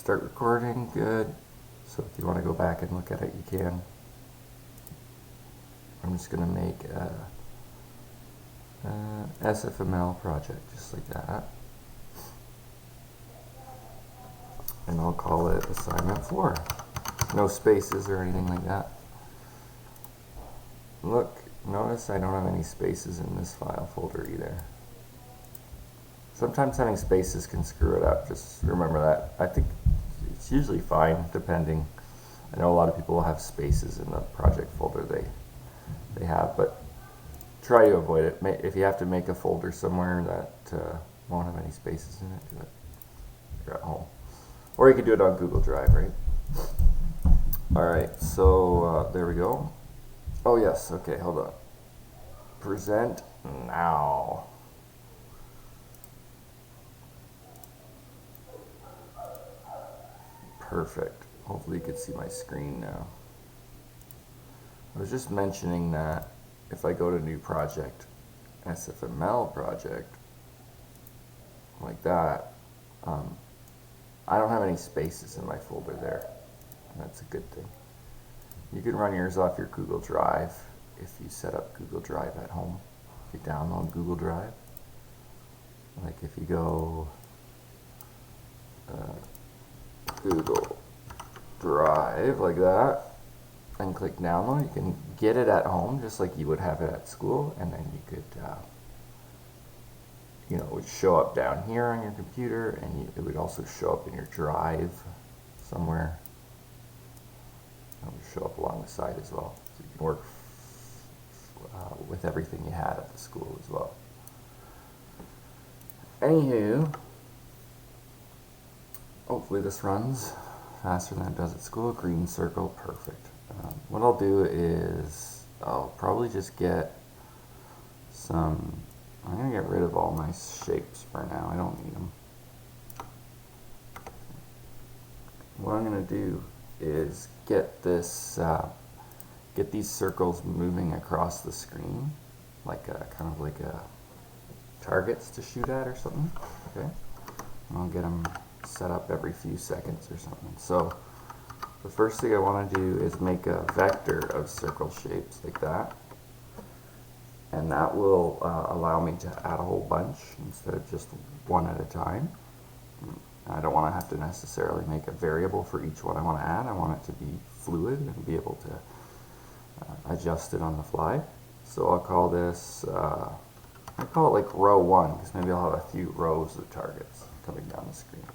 start recording, good. So if you want to go back and look at it, you can. I'm just going to make a SFML project, just like that. And I'll call it assignment 4. No spaces or anything like that. Look, notice I don't have any spaces in this file folder either. Sometimes having spaces can screw it up, just remember that. I think it's usually fine, depending. I know a lot of people will have spaces in the project folder they have, but try to avoid it. If you have to make a folder somewhere that won't have any spaces in it, do it. You're at home. Or you could do it on Google Drive, right? Alright, so there we go. Oh yes, okay, hold on. Present now. Perfect. Hopefully you can see my screen now. I was just mentioning that if I go to new project, SFML project, like that, I don't have any spaces in my folder there. That's a good thing. You can run yours off your Google Drive if you set up Google Drive at home. If you download Google Drive, like if you go Google Drive like that and click download, you can get it at home just like you would have it at school, and then you could you know, it would show up down here on your computer, and it would also show up in your drive somewhere. It would show up along the side as well, so you can work with everything you had at the school as well. Anywho, hopefully this runs faster than it does at school. Green circle, perfect. What I'll do is I'll probably just get some. I'm going to get rid of all my shapes for now. I don't need them. What I'm going to do is get this, get these circles moving across the screen, like kind of like targets to shoot at or something. Okay, and I'll get them set up every few seconds or something. So the first thing I want to do is make a vector of circle shapes like that. And that will allow me to add a whole bunch instead of just one at a time. I don't want to have to necessarily make a variable for each one I want to add. I want it to be fluid and be able to adjust it on the fly. So I'll call this, I call it like row 1, because maybe I'll have a few rows of targets coming down the screen.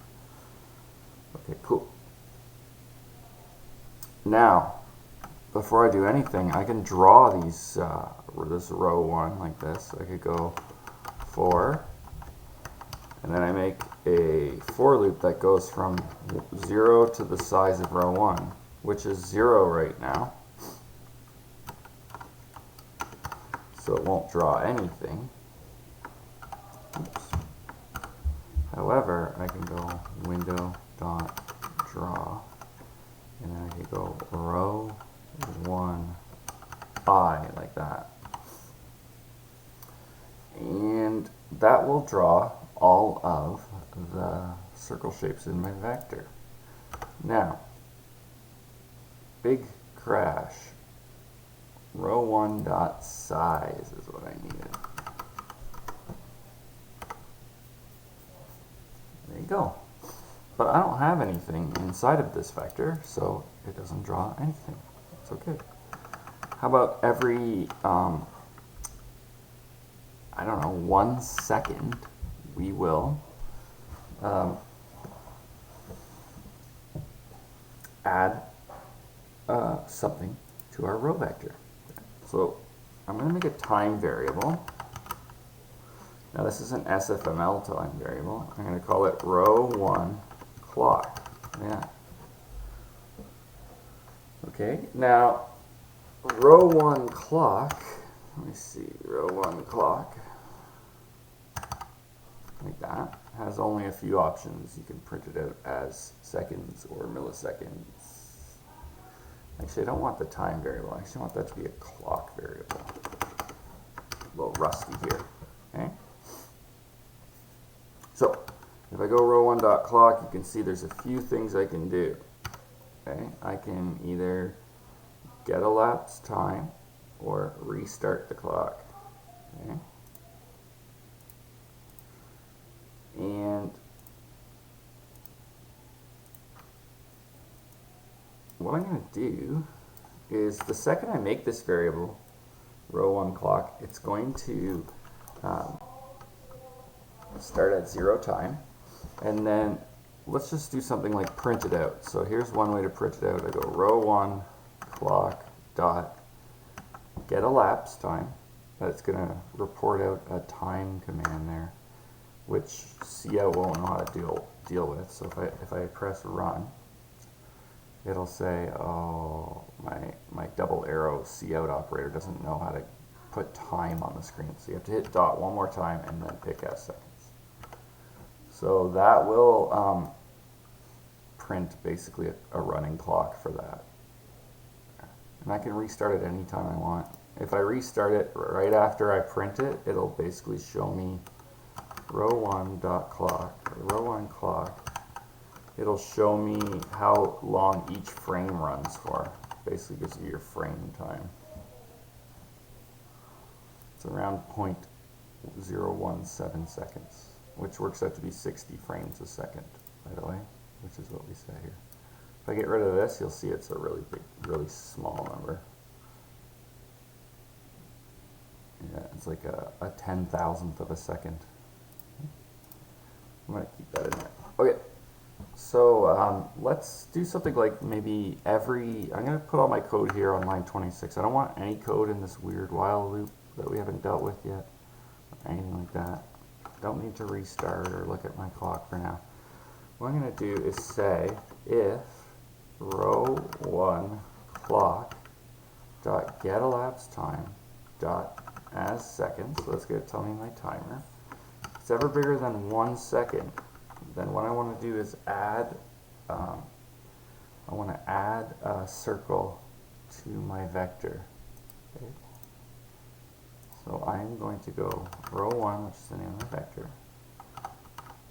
Okay, cool. Now, before I do anything, I can draw these, this row 1 like this. I could go 4, and then I make a for loop that goes from 0 to the size of row 1, which is 0 right now. So it won't draw anything. Oops. However, I can go window dot draw, and then I could go row 1 I like that. And that will draw all of the circle shapes in my vector. Now, big crash. Row 1 dot size is what I needed. There you go. But I don't have anything inside of this vector, so it doesn't draw anything. It's okay. How about every, I don't know, 1 second, we will add something to our row vector. So I'm going to make a time variable. Now this is an SFML time variable. I'm going to call it row 1 clock. Yeah. Okay, now row 1 clock, let me see, row 1 clock, like that, has only a few options. You can print it out as seconds or milliseconds. Actually, I don't want the time variable. I actually want that to be a clock variable. A little rusty here. Okay. So If I go row 1 dot clock, you can see there's a few things I can do. Okay, I can either get a lapse time or restart the clock. Okay. And what I'm going to do is the second I make this variable, row 1 clock, it's going to start at 0 time. And then let's just do something like print it out. So here's one way to print it out. I go row 1 clock dot get a lapse time. That's going to report out a time command there, which cout won't know how to deal with. So if I press run, it'll say, oh, my double arrow cout operator doesn't know how to put time on the screen. So you have to hit dot one more time and then pick S seconds. So that will print basically a running clock for that. And I can restart it anytime I want. If I restart it right after I print it, it'll basically show me row 1 dot clock, row 1 clock. It'll show me how long each frame runs for. Basically gives you your frame time. It's around 0.017 seconds, which works out to be 60 frames a second, by the way, which is what we say here. If I get rid of this, you'll see it's a really big, really small number. Yeah, it's like a 10,000th of a second. I'm going to keep that in there. Okay, so let's do something like maybe I'm going to put all my code here on line 26. I don't want any code in this weird while loop that we haven't dealt with yet, or anything like that. Don't need to restart or look at my clock for now. What I'm going to do is say if row 1 clock dot get elapsed time dot as seconds, so that's going to tell me my timer. If it's ever bigger than 1 second, then what I want to do is add, I want to add a circle to my vector. Okay. So I'm going to go row 1, which is the name of the vector.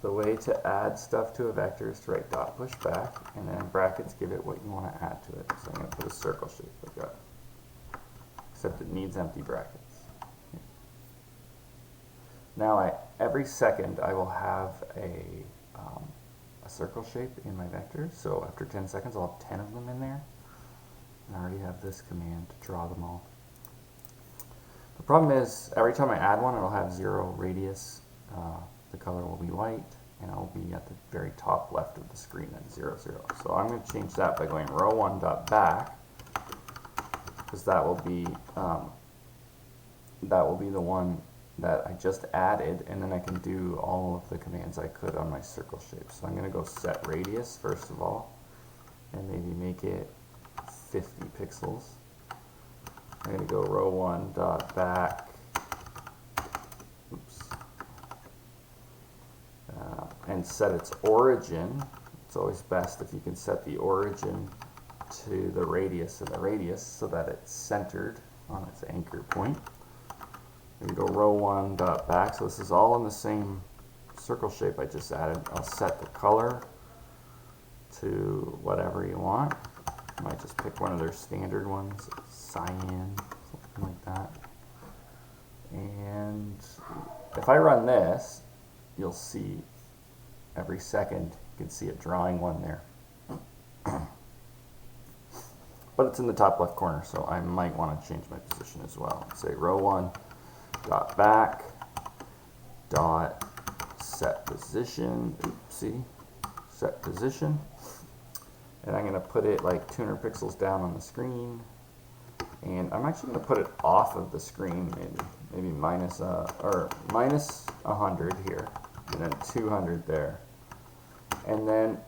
The way to add stuff to a vector is to write dot push back, and then brackets give it what you want to add to it. So I'm going to put a circle shape like that, except it needs empty brackets. Now every second I will have a circle shape in my vector. So after 10 seconds I'll have 10 of them in there. And I already have this command to draw them all. The problem is every time I add one it'll have 0 radius. The color will be white and it will be at the very top left of the screen at 0, 0. So I'm going to change that by going row 1 dot back, because that will be the one that I just added, and then I can do all of the commands I could on my circle shape. So I'm going to go set radius first of all, and maybe make it 50 pixels. I'm going to go row 1 dot back, and set its origin. It's always best if you can set the origin to the radius of the radius so that it's centered on its anchor point. We go row 1 dot back, so this is all in the same circle shape I just added. I'll set the color to whatever you want. I might just pick one of their standard ones, cyan, something like that. And if I run this, you'll see every second you can see it drawing one there. But it's in the top left corner, so I might want to change my position as well. Say row 1 dot back dot set position, oopsie, set position, and I'm going to put it like 200 pixels down on the screen, and I'm actually going to put it off of the screen, maybe minus 100 here, and then 200 there, and then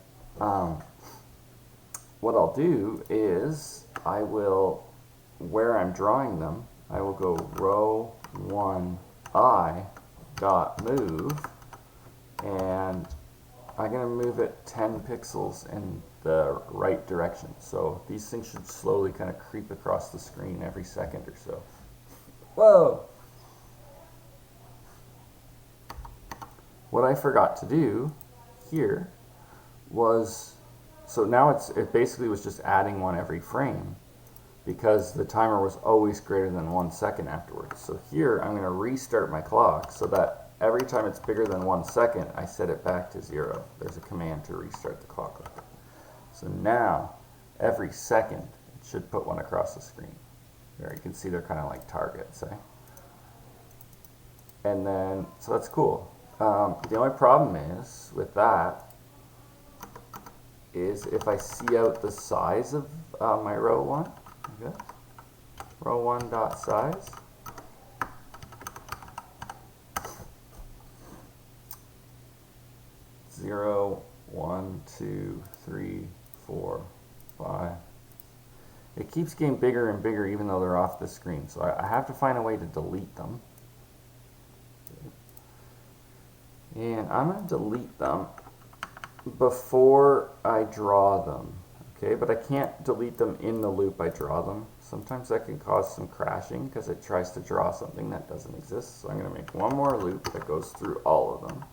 what I'll do is I will, where I'm drawing them, I will go row 1 I dot move, and I'm going to move it 10 pixels in the right direction. So these things should slowly kind of creep across the screen every second or so. Whoa! What I forgot to do here was, so now it basically was just adding one every frame because the timer was always greater than 1 second afterwards. So here I'm going to restart my clock so that every time it's bigger than 1 second, I set it back to 0. There's a command to restart the clock like that. So now, every second, it should put one across the screen. There, you can see they're kind of like targets, eh? And then, so that's cool. The only problem is, with that, is if I see out the size of my row 1, okay? Row 1 dot size. Zero, 1, 2, 3, 4, 5. It keeps getting bigger and bigger even though they're off the screen. So I have to find a way to delete them. And I'm going to delete them before I draw them. Okay, but I can't delete them in the loop I draw them. Sometimes that can cause some crashing because it tries to draw something that doesn't exist. So I'm going to make one more loop that goes through all of them.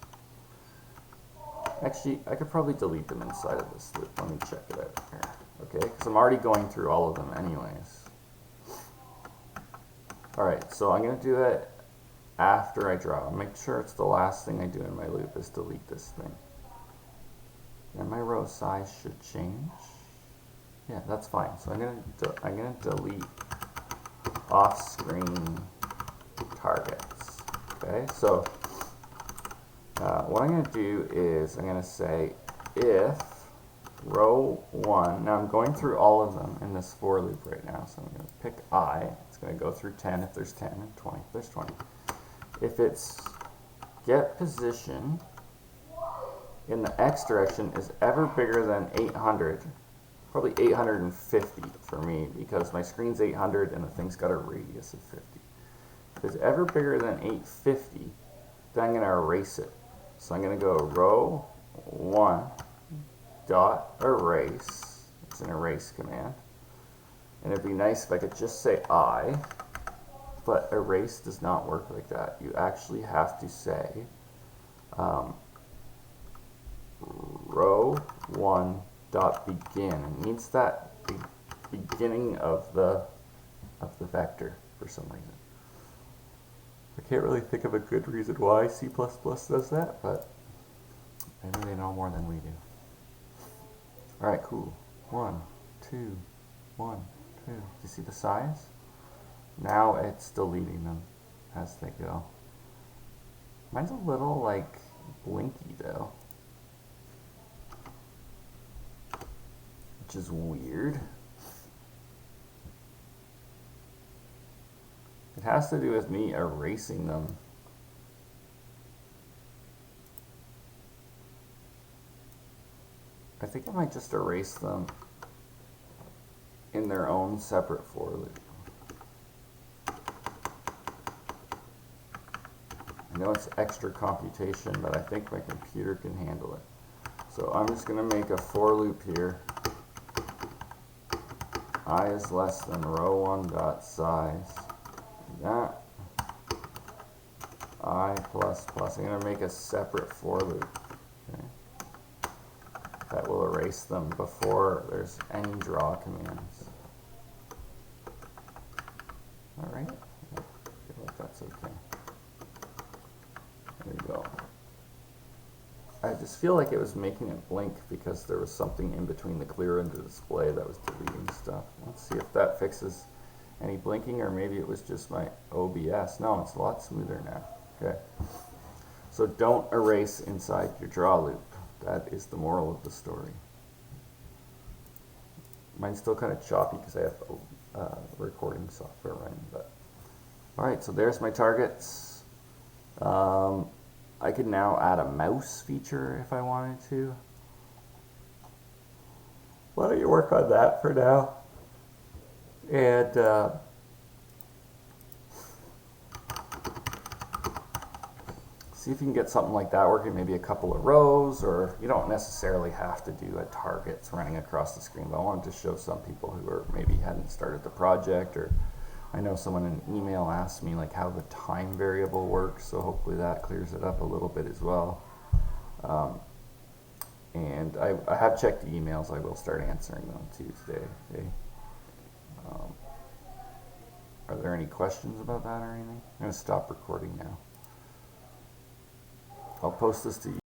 Actually, I could probably delete them inside of this loop. Let me check it out here. Okay, because I'm already going through all of them anyways. Alright, so I'm going to do it after I draw. Make sure it's the last thing I do in my loop is delete this thing. And my row size should change. Yeah, that's fine. So I'm going to delete off-screen targets. Okay, so what I'm going to do is I'm going to say if row 1, now I'm going through all of them in this for loop right now, so I'm going to pick I, it's going to go through 10 if there's 10 and 20 if there's 20. If it's get position in the X direction is ever bigger than 800, probably 850 for me because my screen's 800 and the thing's got a radius of 50. If it's ever bigger than 850, then I'm going to erase it. So I'm going to go row 1 dot erase. It's an erase command. And it'd be nice if I could just say I, but erase does not work like that. You actually have to say row 1 dot begin. It needs that beginning of the vector for some reason. I can't really think of a good reason why C++ does that, but maybe they know more than we do. Alright, cool. 1, 2, 1, 2. Do you see the size? Now it's deleting them as they go. Mine's a little like blinky though, which is weird. It has to do with me erasing them. I think I might just erase them in their own separate for loop. I know it's extra computation, but I think my computer can handle it. So I'm just going to make a for loop here. I is less than row 1 dot size. That I plus plus. I'm going to make a separate for loop. Okay. That will erase them before there's any draw commands. Alright, I feel like that's okay. There you go. I just feel like it was making it blink because there was something in between the clear and the display that was deleting stuff. Let's see if that fixes any blinking, or maybe it was just my OBS. No, it's a lot smoother now. Okay. So don't erase inside your draw loop. That is the moral of the story. Mine's still kind of choppy because I have recording software running. But all right, so there's my targets. I could now add a mouse feature if I wanted to. Why don't you work on that for now? And see if you can get something like that working, maybe a couple of rows, or you don't necessarily have to do a targets running across the screen, but I wanted to show some people who are maybe hadn't started the project, or I know someone in an email asked me like how the time variable works, so hopefully that clears it up a little bit as well. And I have checked the emails. I will start answering them too today. Okay. Um, are there any questions about that or anything? I'm going to stop recording now. I'll post this to